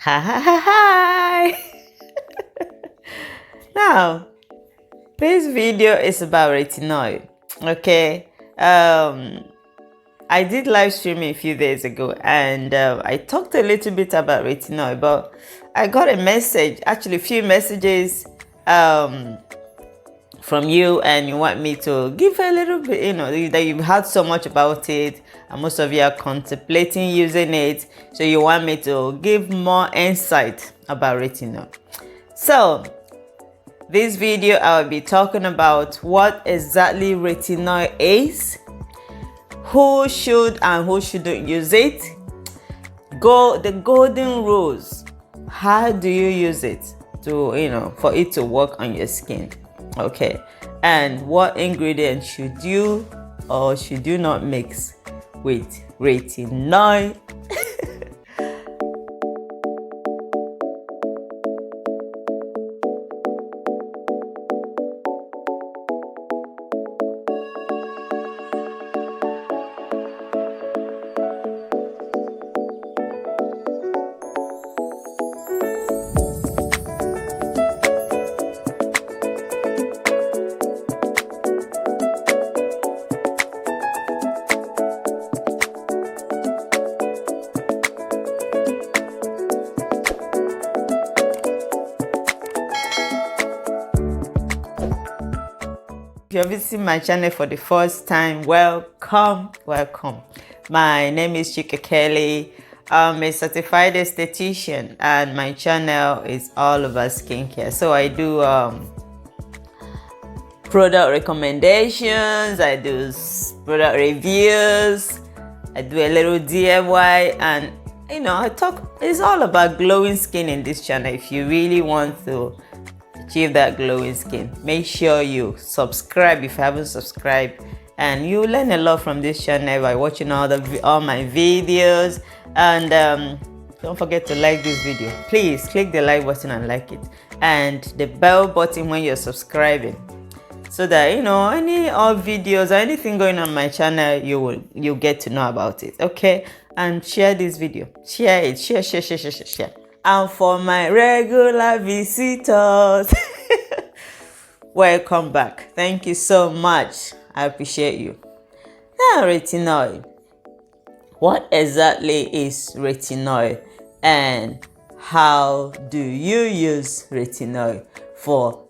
Hi, hi, hi, hi. Now, this video is about Retinoid. Okay. I did live streaming a few days ago, and I talked a little bit about Retinoid, but I got a message, actually a few messages from you, and you want me to give a little bit, that you've heard so much about it, and most of you are contemplating using it, so you want me to give more insight about Retinol. So this video I'll be talking about what exactly Retinol is, who should and who shouldn't use it, the golden rules, how do you use it to for it to work on your skin, okay, and what ingredients should you or should you not mix with Retinol. If you're visiting my channel for the first time, welcome. My name is Chika Kelly. I'm a certified esthetician, and my channel is all about skincare. So I do product recommendations, I do product reviews, I do a little DIY, and it's all about glowing skin in this channel. If you really want to achieve that glowing skin, make sure you subscribe if you haven't subscribed, and you learn a lot from this channel by watching all my videos. And don't forget to like this video. Please click the like button and like it, and the bell button when you're subscribing, so that any old videos or anything going on my channel, you'll get to know about it. Okay, and share this video, share it, share. And for my regular visitors, welcome back. Thank you so much. I appreciate you. Now, Retinoid. What exactly is Retinoid, and how do you use Retinoid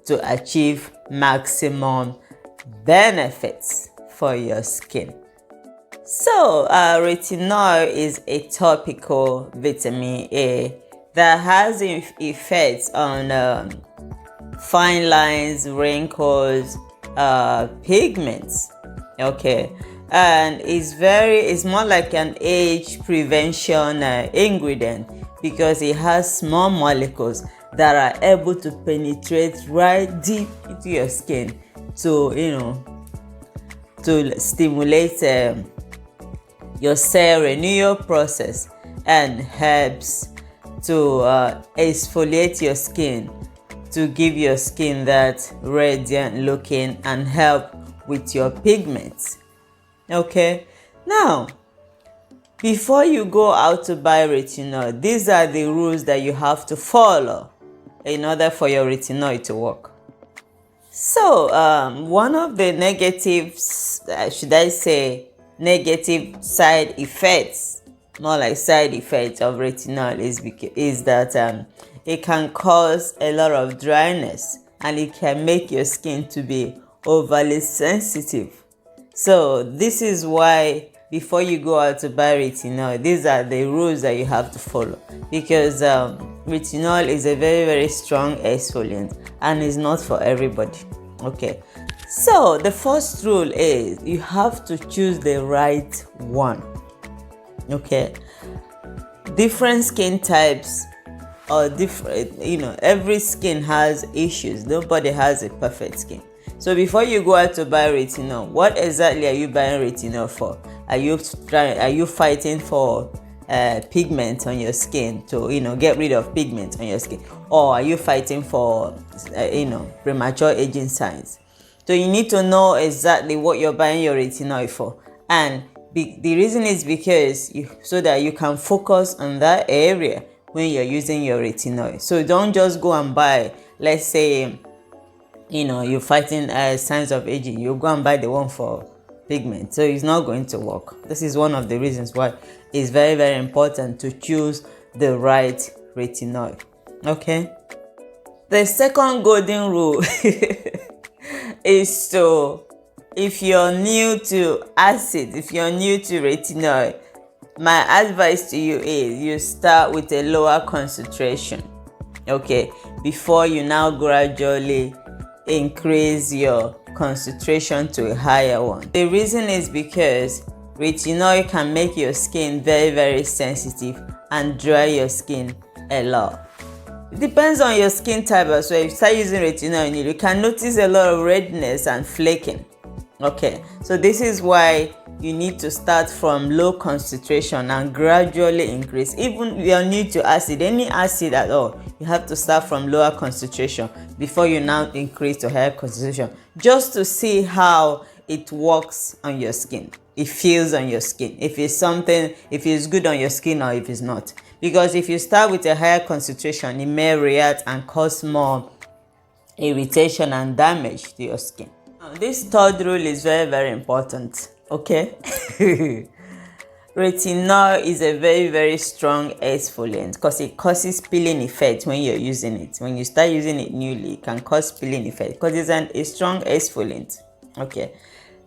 to achieve maximum benefits for your skin? So, Retinol is a topical vitamin A that has effects on fine lines, wrinkles, pigments, okay, and it's more like an age prevention ingredient, because it has small molecules that are able to penetrate right deep into your skin to stimulate your cell renewal process, and helps to exfoliate your skin, to give your skin that radiant looking and help with your pigments. Okay, now before you go out to buy Retinol, these are the rules that you have to follow in order for your Retinol to work. So one of the negatives, should I say negative side effects, more like side effects of Retinol is that it can cause a lot of dryness, and it can make your skin to be overly sensitive. So this is why before you go out to buy Retinol, these are the rules that you have to follow, because Retinol is a very, very strong exfoliant and is not for everybody. Okay, so the first rule is you have to choose the right one. Okay, different skin types or different, every skin has issues. Nobody has a perfect skin. So before you go out to buy Retinol, what exactly are you buying Retinol for? Are you fighting for pigment on your skin, to get rid of pigment on your skin, or are you fighting for premature aging signs? So you need to know exactly what you're buying your Retinol for, and the reason is because so that you can focus on that area when you're using your Retinoid. So don't just go and buy, let's say, you're fighting signs of aging, you go and buy the one for pigment. So it's not going to work. This is one of the reasons why it's very, very important to choose the right Retinoid. Okay. The second golden rule is to, if you're new to acid, if you're new to Retinoid, my advice to you is you start with a lower concentration, okay, before you now gradually increase your concentration to a higher one. The reason is because Retinoid can make your skin very, very sensitive and dry your skin a lot. It depends on your skin type as well. If you start using Retinoid, you can notice a lot of redness and flaking. Okay, so this is why you need to start from low concentration and gradually increase. Even if you're new to acid, any acid at all, you have to start from lower concentration before you now increase to higher concentration, just to see how it works on your skin, it feels on your skin, if it's good on your skin or if it's not. Because if you start with a higher concentration, it may react and cause more irritation and damage to your skin. This third rule is very, very important. Okay. Retinol is a very, very strong exfoliant because it causes peeling effect when you're using it. When you start using it newly, it can cause peeling effect because it's a strong exfoliant. Okay,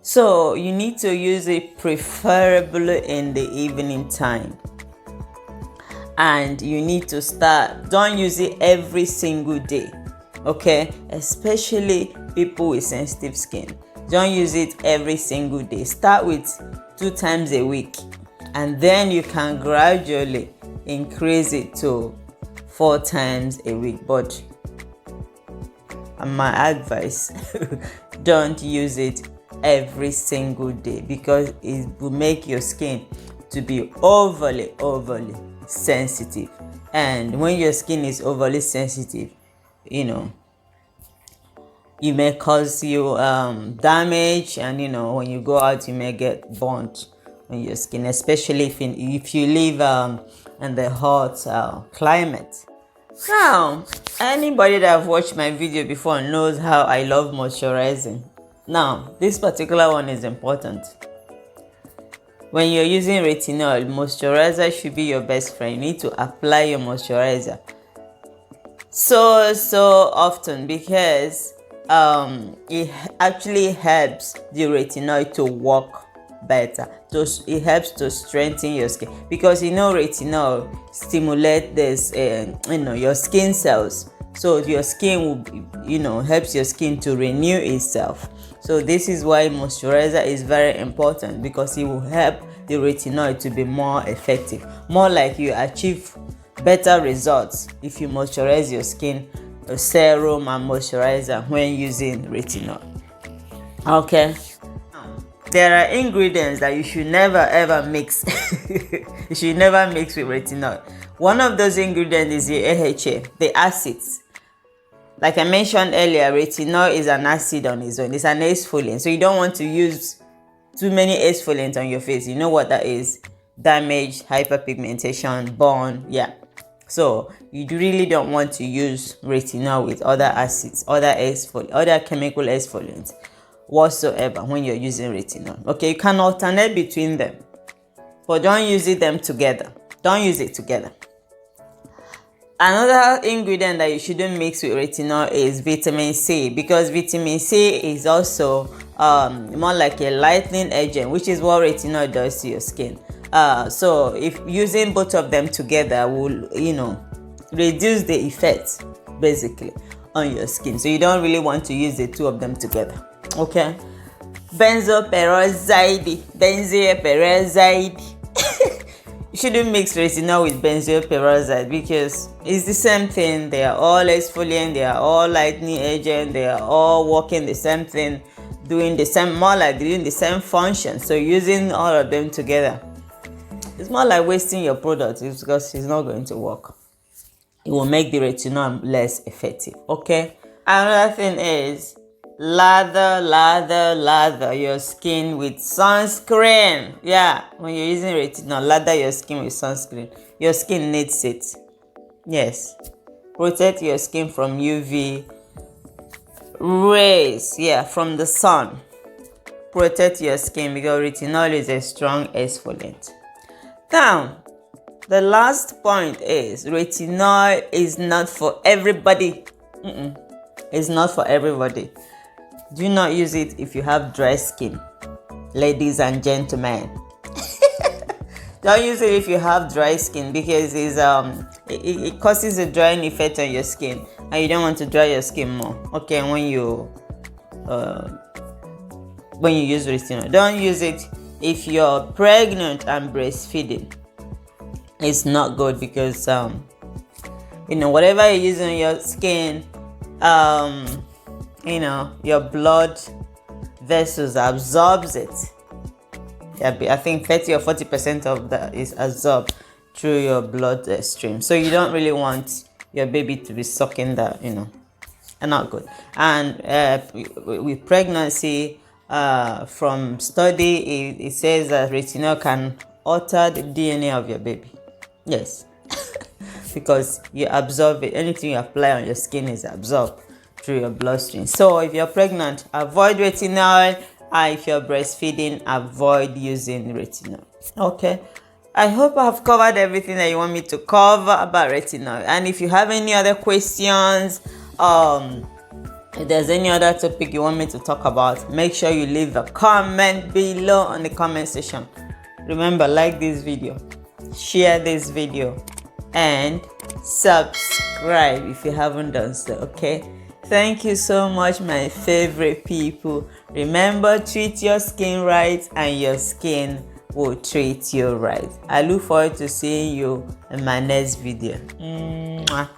so you need to use it preferably in the evening time, and you need to don't use it every single day. Okay, especially people with sensitive skin, don't use it every single day. Start with 2 times a week, and then you can gradually increase it to 4 times a week. But my advice, don't use it every single day because it will make your skin to be overly sensitive. And when your skin is overly sensitive, it may cause you damage, and when you go out, you may get burnt on your skin, especially if you live in the hot climate. Now, anybody that have watched my video before knows how I love moisturizing. Now, this particular one is important. When you're using Retinol, moisturizer should be your best friend. You need to apply your moisturizer so often, because it actually helps the Retinol to work better. It helps to strengthen your skin, because Retinol stimulates this your skin cells, so your skin will helps your skin to renew itself. So this is why moisturizer is very important, because it will help the Retinol to be more effective, more like you achieve better results if you moisturize your skin, serum and moisturizer when using Retinol. Okay, there are ingredients that you should never ever mix. You should never mix with Retinol. One of those ingredients is the AHA, the acids. Like I mentioned earlier, Retinol is an acid on its own. It's an exfoliant, so you don't want to use too many exfoliants on your face. You know what that is: damage, hyperpigmentation, burn. Yeah. So you really don't want to use Retinol with other acids, other chemical exfoliants whatsoever when you're using Retinol. Okay, you can alternate between them, but don't use them together. Don't use it together. Another ingredient that you shouldn't mix with Retinol is vitamin C, because vitamin C is also more like a lightening agent, which is what Retinol does to your skin. So if using both of them together will reduce the effect basically on your skin. So you don't really want to use the two of them together. Okay, Benzoyl Peroxide. You shouldn't mix Retinol with Benzoyl Peroxide, because it's the same thing. They are all exfoliant, they are all lightening agent, they are all working the same thing, doing the same function. So using all of them together, it's more like wasting your product, because it's not going to work. It will make the Retinol less effective. Okay, another thing is lather your skin with sunscreen. Yeah, when you're using Retinol, lather your skin with sunscreen. Your skin needs it. Yes, protect your skin from UV rays, yeah, from the sun. Protect your skin because retinol is a strong exfoliant. Now, the last point is retinol is not for everybody. It's not for everybody. Do not use it if you have dry skin, ladies and gentlemen. Don't use it if you have dry skin because it causes a drying effect on your skin, and you don't want to dry your skin more. Okay, when you use retinol, don't use it if you're pregnant and breastfeeding. It's not good because whatever you use on your skin, your blood vessels absorbs it. Yeah, I think 30 or 40% of that is absorbed through your blood stream. So you don't really want your baby to be sucking that, and not good. And with pregnancy, from study, it says that retinol can alter the DNA of your baby. Yes, because you absorb it. Anything you apply on your skin is absorbed through your bloodstream. So if you're pregnant, avoid retinol. If you're breastfeeding, avoid using retinol. Okay, I hope I've covered everything that you want me to cover about retinol. And if you have any other questions, if there's any other topic you want me to talk about, make sure you leave a comment below on the comment section. Remember, like this video, share this video, and subscribe if you haven't done so. Okay, thank you so much, my favorite people. Remember, treat your skin right and your skin will treat you right. I look forward to seeing you in my next video. Mwah.